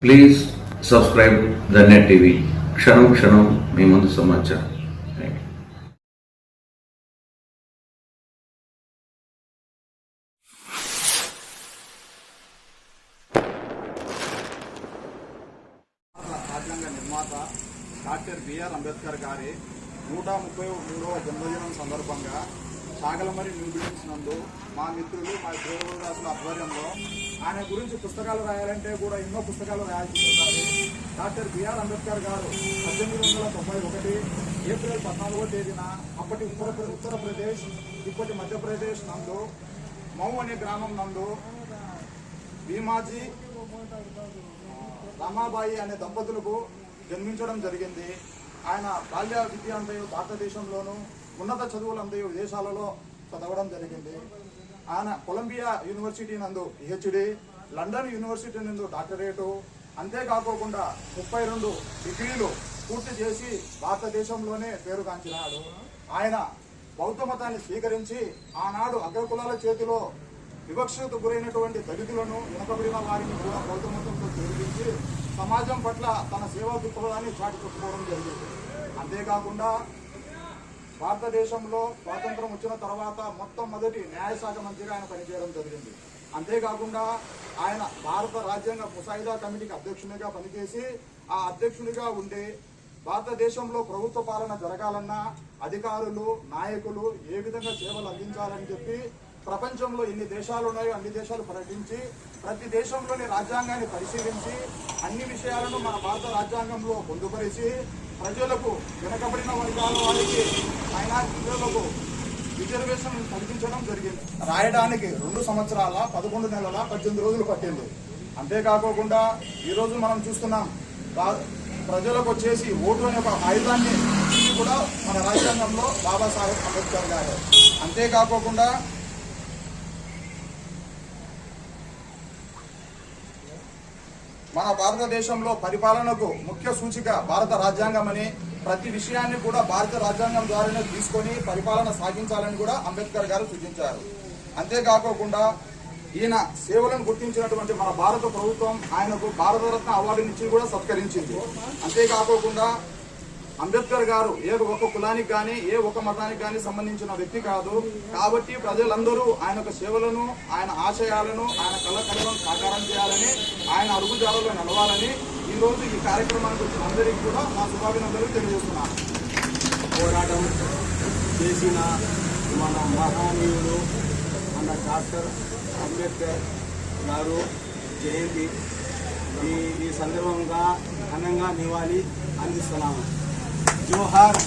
Please subscribe the net TV. క్షణం క్షణం మీ ముందు సమాచారం. రాజ్యాంగ నిర్మాత డాక్టర్ బిఆర్ అంబేద్కర్ గారి 133వ జన్మదినం సందర్భంగా చాగలమరి న్యూ బిల్డింగ్స్ నందు మా మిత్రులు మా దేవదాసుల ఆధ్వర్యంలో ఆయన గురించి పుస్తకాలు రాయాలంటే కూడా ఎన్నో పుస్తకాలు రాయాల్సి ఉంటుంది. డాక్టర్ బిఆర్ అంబేద్కర్ గారు 1891 ఏప్రిల్ 14వ తేదీన అప్పటి ఉత్తరప్రదేశ్ ఇప్పటి మధ్యప్రదేశ్ నందు మౌ అనే గ్రామం నందు భీమాజీ రమాబాయి అనే దంపతులకు జన్మించడం జరిగింది. ఆయన బాల్య విద్య అంతయు భారతదేశంలోనూ ఉన్నత చదువులంతయు విదేశాలలో చదవడం జరిగింది. ఆయన కొలంబియా యూనివర్సిటీ నందు పిహెచ్డి, లండన్ యూనివర్సిటీ నందు డాక్టరేటు, అంతేకాకుండా 32 డిగ్రీలు పూర్తి చేసి భారతదేశంలోనే పేరుగాంచినాడు. ఆయన బౌద్ధ మతాన్ని స్వీకరించి ఆనాడు అగ్రకులాల చేతిలో వివక్షకు గురైనటువంటి దళితులను వెనుకబడిన వారిని కూడా బౌద్ధ మతంతో చేర్పించి సమాజం పట్ల తన సేవా దృక్పథాన్ని చాటి చెప్పుకోవడం జరిగింది. అంతేకాకుండా భారతదేశంలో స్వాతంత్రం వచ్చిన తర్వాత మొట్టమొదటి న్యాయశాఖ మంత్రిగా ఆయన పనిచేయడం జరిగింది. అంతేకాకుండా ఆయన భారత రాజ్యాంగ ముసాయిదా కమిటీకి అధ్యక్షునిగా పనిచేసి ఆ అధ్యక్షునిగా ఉండి భారతదేశంలో ప్రభుత్వ పాలన జరగాలన్నా అధికారులు నాయకులు ఏ విధంగా సేవలు అందించాలని చెప్పి ప్రపంచంలో ఎన్ని దేశాలు ఉన్నాయో అన్ని దేశాలు పర్యటించి ప్రతి దేశంలోని రాజ్యాంగాన్ని పరిశీలించి అన్ని విషయాలను మన భారత రాజ్యాంగంలో పొందుపరిచి ప్రజలకు వెనకబడిన వర్గాల వారికి మైనారిటీలకు రిజర్వేషన్ కల్పించడం జరిగింది. రాయడానికి 2 సంవత్సరాల 11 నెలల 18 రోజులు పట్టింది. అంతేకాకుండా ఈరోజు మనం చూస్తున్నాం ప్రజలకు వచ్చేసి ఓటు అనే ఒక ఆయుధాన్ని కూడా మన రాజ్యాంగంలో బాబాసాహెబ్ అంబేద్కర్ గారు. అంతేకాకుండా మన భారతదేశంలో పరిపాలనకు ముఖ్య సూచిక భారత రాజ్యాంగం అని ప్రతి విషయాన్ని కూడా భారత రాజ్యాంగం ద్వారానే తీసుకొని పరిపాలన సాగించాలని కూడా అంబేద్కర్ గారు సూచించారు. అంతేకాకుండా ఈయన సేవలను గుర్తించినటువంటి మన భారత ప్రభుత్వం ఆయనకు భారతరత్న అవార్డునిచ్చి కూడా సత్కరించింది. అంతేకాకుండా అంబేద్కర్ గారు ఏ ఒక్క కులానికి కానీ ఏ ఒక్క మతానికి కానీ సంబంధించిన వ్యక్తి కాదు. కాబట్టి ప్రజలందరూ ఆయన సేవలను ఆయన ఆశయాలను ఆయన కళలను సాకారం చేయాలని ఆయన అడుగుజాడలో నడవాలని ఈరోజు ఈ కార్యక్రమానికి వచ్చిన అందరికీ కూడా మా శుభాభినందనలు తెలియజేస్తున్నాను. పోరాటం చేసిన మన మహనీయుడు మన డాక్టర్ అంబేద్కర్ గారు జయంతి ఈ సందర్భంగా ఘనంగా నివాళి అందిస్తున్నాము. జోహార్.